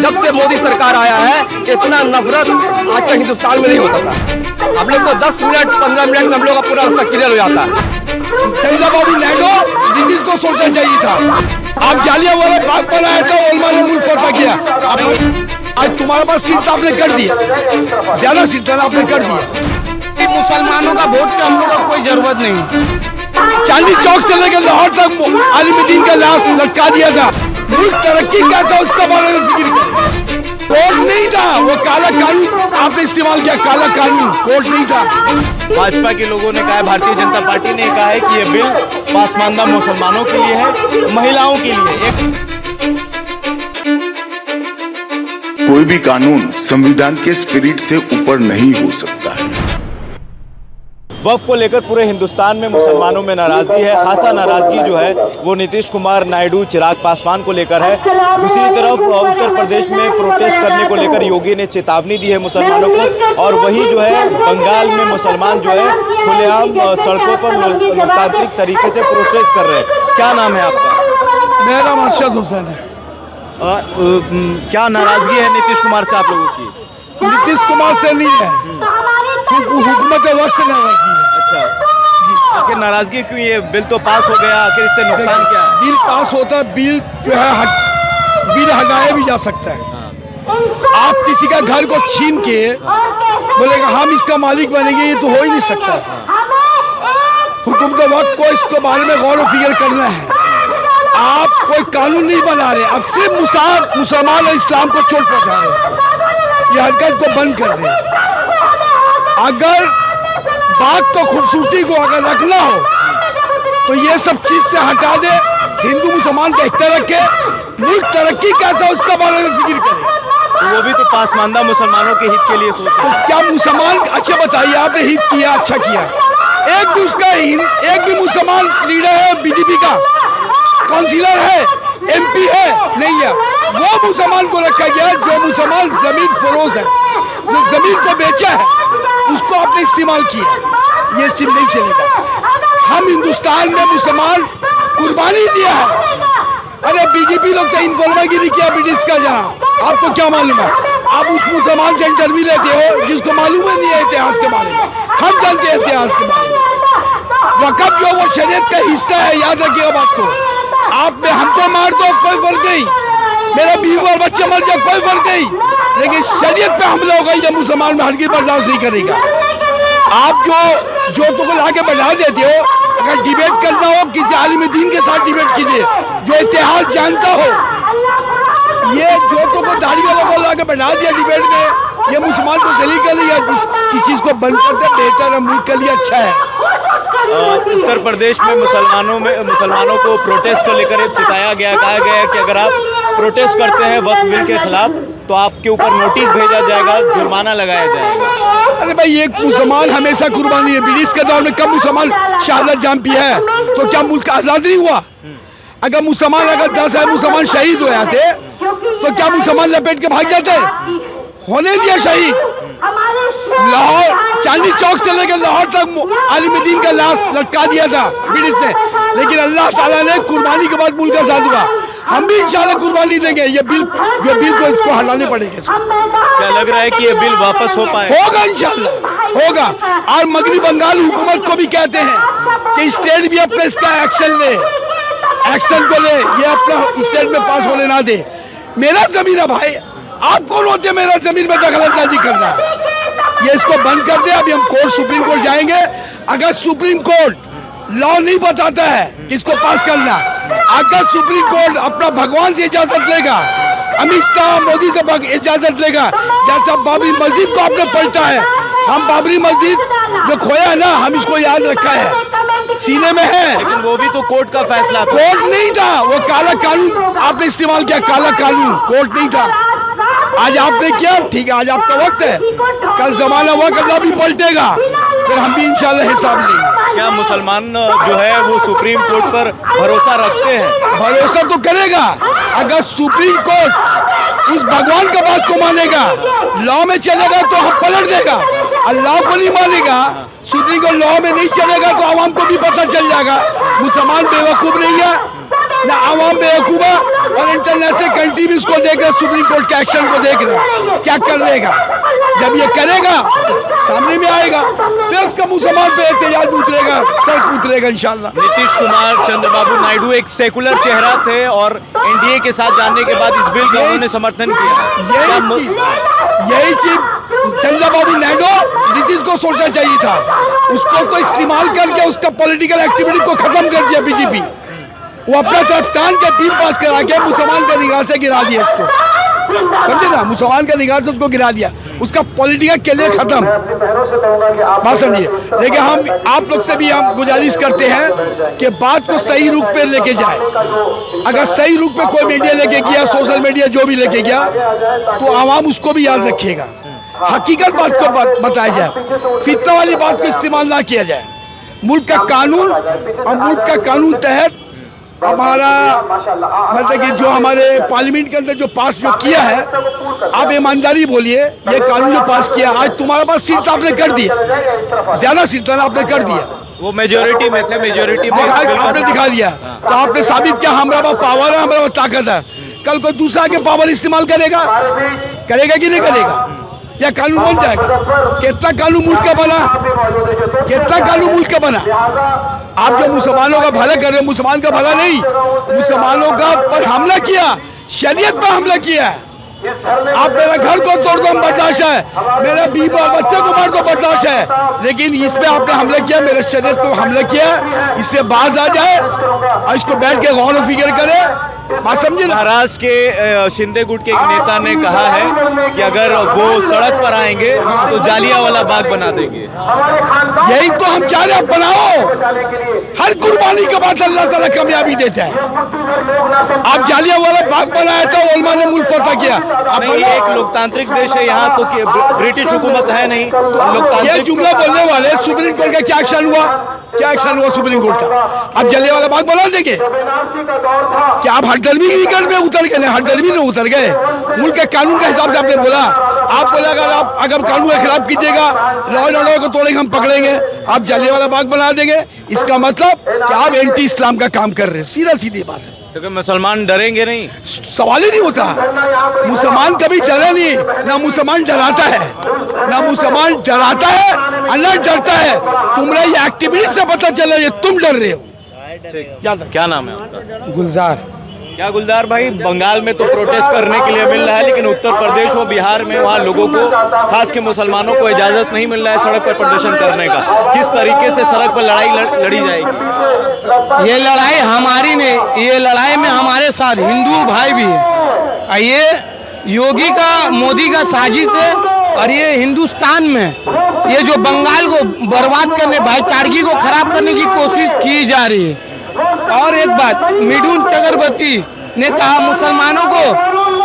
जब से मोदी सरकार आया है इतना नफरत आज तक हिंदुस्तान में नहीं होता था। हम लोग तो 10 मिनट 15 मिनट में हम लोग का पूरा रास्ता क्लियर हो जाता है। चंद्रबाबू नायडू नीतीश को सोचना चाहिए था। आप जालियांवाला बाग बनाया था, उलमा ने मुल्क फतह किया। आज तुम्हारे पास सीट आपने कर दिया, ज्यादा सीट आपने कर दिया। मुसलमानों का वोट की हम लोग को कोई जरूरत नहीं। चांदनी चौक से लेकर लाहौर तक आलिमुद्दीन का लाश लटका दिया था। मुल्क तरक्की कैसा उसका बारे में फिक्र करें। कोर्ट नहीं था, वो काला कानून आपने इस्तेमाल किया। काला कानून, कोर्ट नहीं था। भाजपा के लोगों ने कहा है, भारतीय जनता पार्टी ने कहा है कि ये बिल पासमानदा मुसलमानों के लिए है, महिलाओं के लिए। कोई भी कानून संविधान के स्पिरिट से ऊपर नहीं हो सकता है। वक्फ को लेकर पूरे हिंदुस्तान में मुसलमानों में नाराजगी है। खासा नाराजगी जो है वो नीतीश कुमार, नायडू, चिराग पासवान को लेकर है। दूसरी तरफ उत्तर प्रदेश में प्रोटेस्ट करने को लेकर योगी ने चेतावनी दी है मुसलमानों को, और वही जो है बंगाल में मुसलमान जो है खुलेआम सड़कों पर लोकतांत्रिक तरीके से प्रोटेस्ट कर रहे हैं। क्या नाम है आपका? मेरा नाम अरशद हुसैन है। क्या नाराजगी है नीतीश कुमार से आप लोगों की? नीतीश कुमार से नहीं है, हुकूमत वक्त से नाराजगी है। अच्छा जी, आखिर नाराजगी क्यों? ये बिल तो पास हो गया, आखिर इससे नुकसान क्या है? बिल पास होता है, बिल जो है बिल हटाया भी जा सकता है। आप किसी का घर को छीन के बोलेगा हम इसका मालिक बनेंगे, ये तो हो ही नहीं सकता। हुकूमत वक्त को इसके बारे में गौर व फिक्र करना है। आप कोई कानून नहीं बना रहे, आप सिर्फ मुसलमान और इस्लाम को चोट पहुंचा रहे। ये हरकत को बंद कर दे। अगर बात को खूबसूरती को अगर रखना हो तो ये सब चीज से हटा दे। हिंदू मुसलमान का एकता रखे, मुल्क तरक्की कैसा उसका बारे में फिक्र करे। तो वो भी तो पासमानदा मुसलमानों के हित के लिए सोच रहे हैं। तो क्या मुसलमान, अच्छा बताइए, आपने हित किया, अच्छा किया। एक भी मुसलमान लीडर है बीजेपी का, काउंसिलर है, एमपी है, नहीं है। वो मुसलमान को रखा गया जो मुसलमान जमीन फरोज है, जो जमीन को बेचा है, उसको आपने इस्तेमाल किया। ये सिर्फ नहीं चलेगा। हम हिंदुस्तान में मुसलमान कुर्बानी दिया है। अरे बीजेपी लोग तो इन्फॉर्मरगिरी किया ब्रिटिश का। जनाब आपको क्या मालूम है? आप उस मुसलमान से इंटरव्यू लेते हो जिसको मालूम ही नहीं है इतिहास के बारे में। हम जानते हैं इतिहास के बारे में। वक़्फ़ जो वो शरीयत का हिस्सा है, याद रखिएगा बात को। आपने हमको मार दो कोई फर्क नहीं, मेरा बीवी और बच्चे मर जाए कोई फर्क नहीं, लेकिन शरीयत पे हमला होगा ये मुसलमान में हरगिज़ बर्दाश्त नहीं करेगा। आप जो तो को लाके बढ़ा देते हो, अगर डिबेट करना हो किसी आलिम दीन के साथ डिबेट कीजिए जो इतिहास जानता हो। ये जो तो को दाढ़ी वालों को लाके बढ़ा दिया डिबेट में, ये मुसलमान को जलील कर दिया। इस चीज को बंद करते बेहतर है, मुल्क के लिए अच्छा है। उत्तर प्रदेश में मुसलमानों को प्रोटेस्ट को लेकर चिताया गया, कहा गया है कि अगर आप प्रोटेस्ट करते हैं वक्फ बिल के खिलाफ तो आपके ऊपर नोटिस भेजा जाएगा, जुर्माना लगाया जाएगा। अरे भाई, एक मुसलमान हमेशा कुर्बानी है। ब्रिटिश के दौर में कब मुसलमान शहादत जाम पिया है? तो क्या मुल्क आजाद नहीं हुआ? अगर 10 मुसलमान शहीद हो जाते तो क्या मुसलमान लपेट के भाग जाते? होने दिया शहीद। लाहौर चांदनी चौक से लेकर लाहौर तक आलिमुद्दीन का लाश लटका दिया था ब्रिटिश ने, लेकिन अल्लाह ताला ने कुर्बानी के बाद मुल्क आजाद हुआ। हम भी इंशाल्लाह कुर्बानी देंगे। ये बिल को इसको हटाने पड़ेगा। क्या लग रहा है कि ये बिल वापस हो पाए? होगा, इंशाल्लाह होगा। और मगरबी बंगाल हुकूमत को भी कहते हैं कि स्टेट भी अपने इसका एक्शन ले, एक्शन को ले, ये अपना स्टेट में पास होने ना दे। मेरा जमीन है भाई, आप कौन होते मेरा जमीन में दखलंदाजी करना? ये इसको बंद कर दे। अभी हम सुप्रीम कोर्ट जाएंगे। अगर सुप्रीम कोर्ट लॉ नहीं बताता है किसको पास करना, अगर सुप्रीम कोर्ट अपना भगवान से इजाजत लेगा, अमित शाह मोदी से इजाजत लेगा, जैसा बाबरी मस्जिद को आपने पलटा है, हम बाबरी मस्जिद जो खोया है ना, हम इसको याद रखा है, सीने में है। लेकिन वो भी तो कोर्ट का फैसला था। कोर्ट नहीं था, वो काला कानून आपने इस्तेमाल किया। काला कानून, कोर्ट नहीं था। आज आपने किया, ठीक है, आज आपका वक्त है। कल जमाना हुआ, कल भी पलटेगा, फिर हम भी इंशाल्लाह हिसाब लेंगे। क्या मुसलमान जो है वो सुप्रीम कोर्ट पर भरोसा रखते हैं? भरोसा तो करेगा अगर सुप्रीम कोर्ट उस भगवान का बात को मानेगा, लॉ में चलेगा तो हम पलट देगा। अल्लाह को नहीं मानेगा, सुप्रीम कोर्ट लॉ में नहीं चलेगा तो आवाम को भी पता चल जाएगा मुसलमान बेवकूफ नहीं है। ना आवाम बेवकूफ है और इंटरनेशनल कंट्री भी उसको देख रहा, सुप्रीम कोर्ट के एक्शन को देख रहा, क्या कर लेगा। जब ये करेगा सामने में आएगा, फिर उसका मुसलमान पे एहतजाज उतरेगा, सड़क उतरेगा इंशाल्लाह। नीतीश कुमार चंद्रबाबू नायडू एक सेकुलर चेहरा थे और एनडीए के साथ जाने के बाद इस बिल का उन्होंने समर्थन किया। यही चीज चंद्रबाबू नायडू नीतीश को सोचना चाहिए था, उसको तो इस्तेमाल करके उसका पॉलिटिकल एक्टिविटी को खत्म कर दिया बीजेपी। वो अपना तरफ टान के बिल पास करा के मुसलमान के निगाह से गिरा दिया उसको, समझे ना, मुसलमान के निगाह से उसको गिरा दिया, उसका पॉलिटिकल कैरियर खत्म। बात समझिए। लेकिन हम आप लोग से भी हम गुजारिश करते हैं कि बात को सही रूप पे लेके जाए। अगर सही रूप पे कोई मीडिया लेके गया, सोशल मीडिया जो भी लेके गया, तो आवाम उसको भी याद रखिएगा, हकीकत बात को बताया जाए, फितना वाली बात को इस्तेमाल ना किया जाए। मुल्क का कानून और मुल्क का कानून तहत हमारा मतलब कि जो हमारे पार्लियामेंट के अंदर जो पास जो किया है, आप ईमानदारी बोलिए, ये कानून जो पास किया, आज तुम्हारे पास सीट आपने कर दिया, ज्यादा सीट आपने कर दिया, वो मेजोरिटी में थे, मेजोरिटी में आपने दिखा दिया, तो आपने साबित किया हमारा पास पावर है, हमारा पास ताकत है। कल को दूसरा के पावर इस्तेमाल करेगा कि नहीं करेगा, या कानून बन जाएगा। कितना कानून मुल्क का बना, कितना कानून मुल्क का बना। आप जो मुसलमानों का भला कर रहे हो, मुसलमान का भला नहीं, मुसलमानों का पर हमला किया, शरीयत पर हमला किया है। आप मेरा घर को तोड़ दो बर्दाश्त है, मेरा बीवी और बच्चे को मार दो बर्दाश्त है, लेकिन इस पे आपने हमला किया, मेरे शरीयत को हमला किया, इससे बाज आ जाए और इसको बैठ के गौर फिक्र करे। बात समझे। महाराष्ट्र के शिंदे गुट के एक नेता ने कहा है कि अगर वो सड़क पर आएंगे तो जालियांवाला बाग बना देंगे। यही तो हम चाह रहे हैं, बनाओ। हर कुर्बानी के बाद अल्लाह ताला कामयाबी देता है। आप जालियांवाला बाग बनाया था, उलमा ने मुल्क फतह किया। अब नहीं, एक लोकतांत्रिक देश है यहाँ, तो ब्रिटिश हुकूमत है नहीं, तो लोकतांत्रिक। ये जुमला बोलने वाले सुप्रीम कोर्ट का क्या एक्शन हुआ, क्या एक्शन हुआ सुप्रीम कोर्ट का? अब जालियांवाला बाग बना देंगे क्या? आप हरदर्मी में उतर गए, हरदर्मी में उतर गए। मुल्क के कानून के हिसाब से आपने बोला, आप बोला अगर कानून के खिलाफ कीजिएगा, लॉ एंड ऑर्डर को तोड़ेंगे, हम पकड़ेंगे। आप जालियांवाला बाग बना देंगे, इसका मतलब कि आप एंटी इस्लाम का काम कर रहे हैं। सीधा सीधी बात है। तो क्या मुसलमान डरेंगे नहीं? सवाल ही नहीं होता। मुसलमान कभी डरे नहीं, ना मुसलमान डराता है, ना मुसलमान डराता है, अल्लाह डरता है। तुम्हारे ये एक्टिविटी से पता चला ये तुम डर रहे हो। क्या नाम है आपका? गुलजार। क्या गुलजार भाई, बंगाल में तो प्रोटेस्ट करने के लिए मिल रहा है, लेकिन उत्तर प्रदेश और बिहार में वहाँ लोगों को, खास के मुसलमानों को इजाजत नहीं मिल रहा है सड़क पर प्रदर्शन करने का। किस तरीके से सड़क पर लड़ाई लड़ी जाएगी? ये लड़ाई हमारी नहीं, ये लड़ाई में हमारे साथ हिंदू भाई भी है। ये योगी का, मोदी का साजिश है, और ये हिंदुस्तान में ये जो बंगाल को बर्बाद करने, भाईचारगी को खराब करने की कोशिश की जा रही है। और एक बात, मिथुन चक्रवर्ती ने कहा मुसलमानों को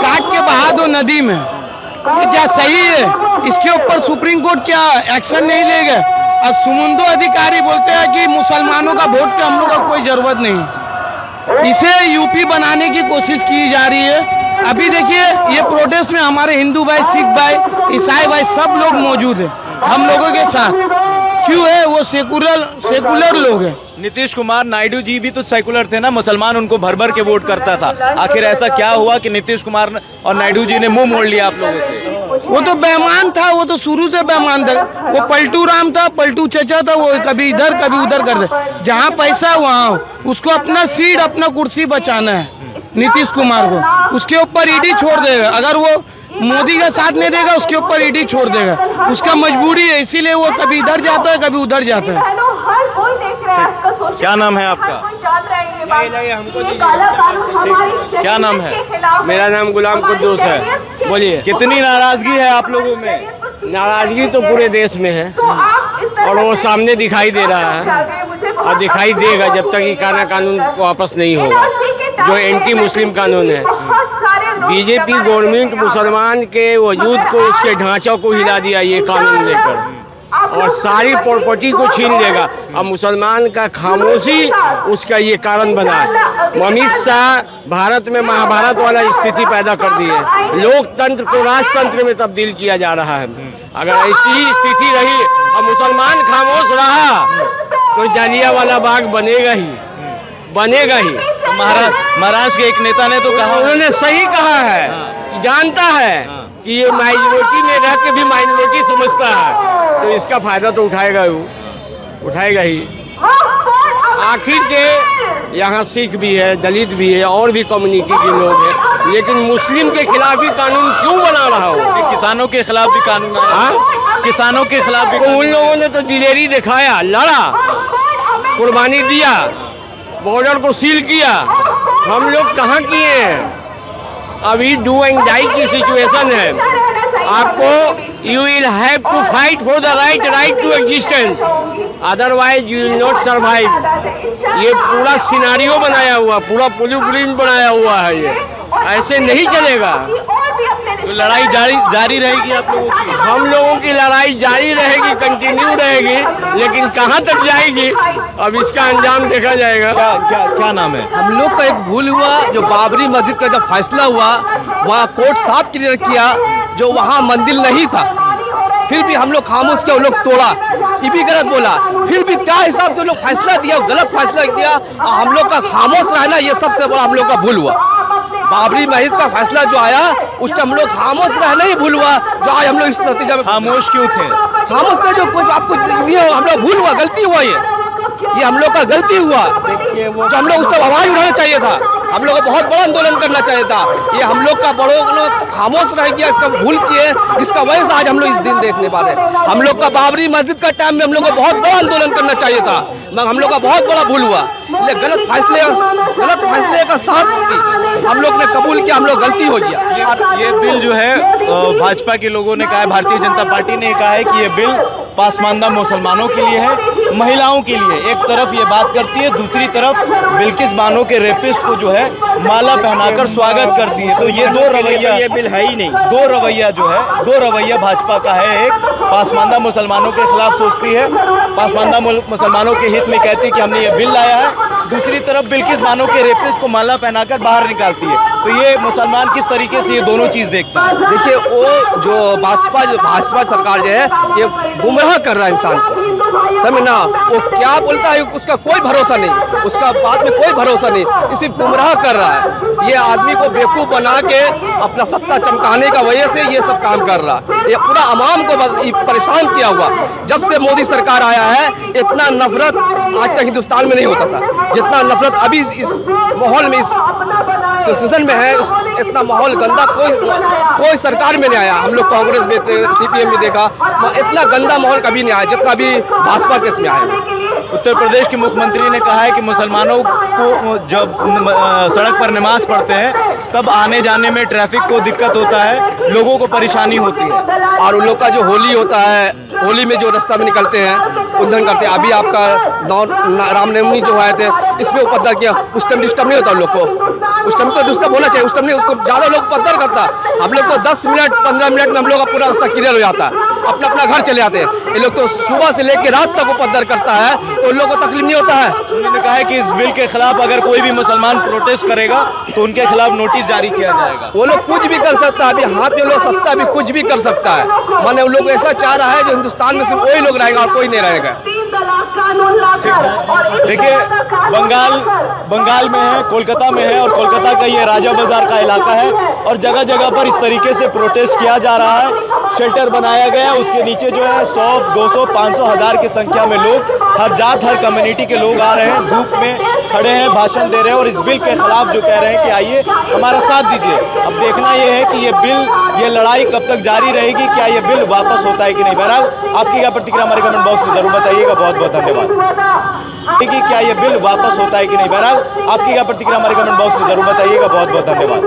काट के बहा दो नदी में, ये क्या सही है? इसके ऊपर सुप्रीम कोर्ट क्या एक्शन नहीं लेगा? और सुमंदो अधिकारी बोलते हैं कि मुसलमानों का वोट का हम लोग का कोई जरूरत नहीं। इसे यूपी बनाने की कोशिश की जा रही है। अभी देखिए, ये प्रोटेस्ट में हमारे हिंदू भाई, सिख भाई, ईसाई भाई सब लोग मौजूद हैं हम लोगों के साथ। क्यों है? वो सेकुलर लोग हैं। नीतीश कुमार नायडू जी भी तो सेकुलर थे ना, मुसलमान उनको भर भर के वोट करता था। आखिर ऐसा क्या हुआ कि नीतीश कुमार और नायडू जी ने मुंह मोड़ लिया आप लोगों से? वो तो बेईमान था, वो तो शुरू से बेईमान था। वो पलटू राम था, पलटू चचा था, वो कभी इधर कभी उधर कर दे। जहाँ पैसा वहाँ उसको अपना सीट, अपना कुर्सी बचाना है नीतीश कुमार को। उसके ऊपर ईडी छोड़ देगा, अगर वो मोदी का साथ नहीं देगा उसके ऊपर ईडी छोड़ देगा। उसका मजबूरी है, इसीलिए वो कभी इधर जाता है कभी उधर जाता है। क्या नाम है आपका? क्या नाम है? मेरा नाम गुलाम कुद्दूस है। बोलिए। कितनी नाराजगी है आप लोगों में? नाराजगी तो पूरे देश में है और वो सामने दिखाई दे रहा है और दिखाई देगा जब तक ये कानून वापस नहीं होगा, जो एंटी मुस्लिम कानून है। बीजेपी गवर्नमेंट मुसलमान के वजूद को, उसके ढांचा को हिला दिया ये कानून लेकर, और सारी प्रॉपर्टी को छीन लेगा। अब मुसलमान का खामोशी उसका ये कारण बना। अमित शाह भारत में महाभारत वाला स्थिति पैदा कर दी है। लोकतंत्र को राजतंत्र में तब्दील किया जा रहा है। अगर ऐसी स्थिति रही और मुसलमान खामोश रहा तो जालियांवाला बाग बनेगा ही, बनेगा ही। महाराष्ट्र के एक नेता ने तो कहा, उन्होंने सही कहा है, जानता है कि ये माइनॉरिटी में रह के भी माइनॉरिटी समझता है, तो इसका फायदा तो उठाएगा ही। आखिर के यहाँ सिख भी है, दलित भी है, और भी कम्युनिटी के लोग हैं, लेकिन मुस्लिम के खिलाफ भी कानून क्यों बना रहा हो? किसानों के खिलाफ भी कानून आया, किसानों के खिलाफ भी तो उन लोगों ने तो दिलेरी दिखाया, लड़ा, कुर्बानी दिया, बॉर्डर को सील किया। हम लोग कहाँ किए हैं? अभी डू एंड डाई की सिचुएशन है। आपको you will have to fight for the right to existence, otherwise you will not survive. ये पूरा सिनारियो बनाया हुआ, पूरा ब्लूप्रिंट बनाया हुआ है, ये ऐसे नहीं चलेगा। तो लड़ाई जारी रहेगी आप लोगों की? हम लोगों की लड़ाई जारी रहेगी, कंटिन्यू रहेगी, लेकिन कहाँ तक जाएगी अब इसका अंजाम देखा जाएगा। क्या नाम है? हम लोग का एक भूल हुआ, जो बाबरी मस्जिद का जब फैसला हुआ वहाँ कोर्ट साफ क्लियर किया जो वहाँ मंदिर नहीं था, फिर भी हम लोग खामोश किया, वो लोग तोड़ा, ये भी गलत बोला, फिर भी क्या हिसाब से लोग फैसला दिया, गलत फैसला दिया, हम लोग का खामोश रहना ये सबसे बड़ा हम लोग का भूल हुआ। बाबरी मस्जिद का फैसला जो आया उस टाइम हम लोग खामोश रहना ही भूल हुआ, जो आज हम लोग इस नतीजा में खामोश क्यों थे? खामोश थे, जो कुछ आपको हम लोग भूल हुआ, गलती हुआ, ये हम लोग का गलती हुआ, जो हम लोग उस टाइम आवाज उठाना चाहिए था, हम लोग को बहुत बड़ा आंदोलन करना चाहिए था। ये हम लोग का बड़ों लोग खामोश रह गया, इसका भूल किए, जिसका वजह से आज हम लोग इस दिन देखने पा रहे। हम लोग का बाबरी मस्जिद का टाइम में हम लोग को बहुत बड़ा आंदोलन करना चाहिए था, मगर हम लोग का बहुत बड़ा भूल हुआ। गलत फैसले का साथ हम लोग ने कबूल किया, हम लोग गलती हो गया। ये बिल जो है भाजपा के लोगों ने कहा है, भारतीय जनता पार्टी ने कहा है कि ये बिल पासमानदा मुसलमानों के लिए है, महिलाओं के लिए। एक तरफ ये बात करती है, दूसरी तरफ बिल्किस बानो के रेपिस्ट को जो है माला पहनाकर स्वागत करती है। तो ये दो रवैया, ये बिल है ही नहीं। दो रवैया भाजपा का है। एक पासमानदा मुसलमानों के खिलाफ सोचती है, पासमानदा मुसलमानों के हित में कहती है कि हमने ये बिल लाया है, दूसरी तरफ बिल्किस बानो के रेपिस्ट को माला पहनाकर बाहर निकालती है। तो ये मुसलमान किस तरीके से ये दोनों चीज देखता है? देखिए, वो जो भाजपा सरकार जो है ये गुमराह कर रहा है इंसान को, समझना, वो क्या बोलता है उसका कोई भरोसा नहीं, उसका बात में कोई भरोसा नहीं, इसी गुमराह कर रहा है। ये आदमी को बेवकूफ बना के अपना सत्ता चमकाने का वजह से ये सब काम कर रहा है। ये पूरा अवाम को परेशान किया हुआ। जब से मोदी सरकार आया है इतना नफरत आज तक हिंदुस्तान में नहीं होता था, जितना नफरत अभी इस माहौल में, इस सिचुएशन में है, इतना माहौल गंदा कोई सरकार में नहीं आया। हम लोग कांग्रेस में थे, सीपीएम में देखा, इतना गंदा माहौल कभी नहीं आया जितना भी भाजपा केस में आया। उत्तर प्रदेश के मुख्यमंत्री ने कहा है कि मुसलमानों को जब सड़क पर नमाज पढ़ते हैं तब आने जाने में ट्रैफिक को दिक्कत होता है, लोगों को परेशानी होती है। और उन लोग का जो होली होता है, होली में जो रास्ता में निकलते हैं, उद्धन करते हैं। अभी आपका रामनवमी जो आए थे, इसमें उपद्रव किया, उस टाइम डिस्टर्ब नहीं होता उन लोग को, उस टाइम तो डिस्टर्ब होना चाहिए, उस टाइम नहीं, उसको ज्यादा लोग उपद्रव करता। हम लोग तो 10 मिनट 15 मिनट में हम लोग का पूरा रास्ता क्लियर हो जाता है, अपना अपना घर चले जाते हैं। ये लोग तो सुबह से लेकर रात तक उपद्रव करता है, तो उन लोग को तकलीफ नहीं होता है। उन्होंने कहा है कि इस बिल के खिलाफ अगर कोई भी मुसलमान प्रोटेस्ट करेगा तो उनके खिलाफ नोटिस जारी किया जाएगा। वो लोग कुछ भी कर सकता है, अभी हाथ में लोग सत्ता, अभी कुछ भी कर सकता है। माने वो लोग ऐसा चाह रहा है जो हिंदुस्तान में सिर्फ वही लोग रहेगा और कोई नहीं रहेगा। देखिए, बंगाल में है, कोलकाता में है, और कोलकाता का ये राजा बाजार का इलाका है, और जगह जगह पर इस तरीके से प्रोटेस्ट किया जा रहा है। शेल्टर बनाया गया है, उसके नीचे जो है 100, 200, 500, 1000 की संख्या में लोग, हर जात हर कम्युनिटी के लोग आ रहे हैं, धूप में खड़े हैं, भाषण दे रहे हैं, और इस बिल के खिलाफ जो कह रहे हैं कि आइए हमारा साथ दीजिए। अब देखना ये है कि ये बिल, ये लड़ाई कब तक जारी रहेगी, क्या ये बिल वापस होता है कि नहीं। बहरहाल आपकी क्या प्रतिक्रिया हमारे कमेंट बॉक्स में जरूर बताइएगा। बहुत बहुत धन्यवाद। कि क्या ये बिल वापस होता है कि नहीं। बहरहाल आपकी क्या प्रतिक्रिया हमारे कमेंट बॉक्स में जरूर बताइएगा। बहुत बहुत धन्यवाद।